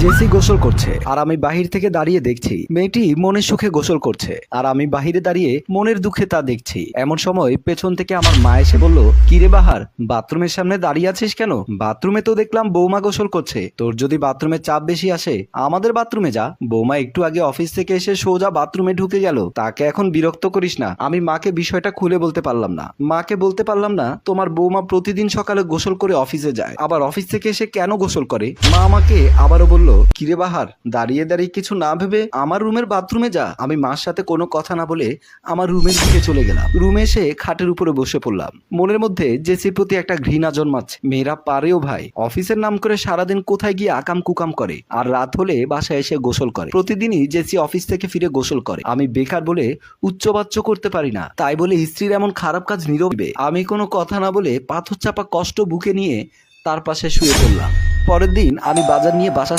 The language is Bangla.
জেসি গোসল করছে আর আমি বাহির থেকে দাঁড়িয়ে দেখছি মেয়েটি মনের সুখে গোসল করছে আর আমি বাহিরে দাঁড়িয়ে মনের দুঃখে তা দেখছি। এমন সময় পেছন থেকে আমার মা এসে বলল, কিরে বাহার, বাথরুমের সামনে দাঁড়িয়ে আছিস কেন? বাথরুমে তো দেখলাম বৌমা গোসল করছে, তোর যদি বাথরুমে চাপ বেশি আসে আমাদের বাথরুমে যা। বৌমা একটু আগে অফিস থেকে এসে সোজা বাথরুমে ঢুকে গেল, তাকে এখন বিরক্ত করিস না। আমি মাকে বিষয়টা খুলে বলতে পারলাম না। মাকে বলতে পারলাম না তোমার বৌমা প্রতিদিন সকালে গোসল করে অফিসে যায়, আবার অফিস থেকে এসে কেন গোসল করে। মা আমাকে আবারও বলল, কিরে বাহার, দাঁড়িয়ে দাঁড়িয়ে কিছু না ভেবে আমার রুমের বাথরুমে যা। আমি মার সাথে কোনো কথা না বলে আমার রুমের দিকে চলে গেলাম। রুমে এসে খাটের উপরে বসে পড়লাম। মনের মধ্যে জেসির প্রতি একটা ঘৃণা জন্মাচ্ছে। মেয়েরা পারেও ভাই, অফিসের নাম করে সারাদিন কোথায় গিয়ে আকাম কুকাম করে আর রাত হলে বাসায় এসে গোসল করে। প্রতিদিনই জেসি অফিস থেকে ফিরে গোসল করে। আমি বেকার বলে উচ্চবাচ্য করতে পারি না, তাই বলে স্ত্রীর এমন খারাপ কাজ নীরবে। আমি কোনো কথা না বলে পাথর চাপা কষ্ট বুকে নিয়ে তার পাশে শুয়ে পড়লাম। পরের দিন আমি বাজার নিয়ে বাসার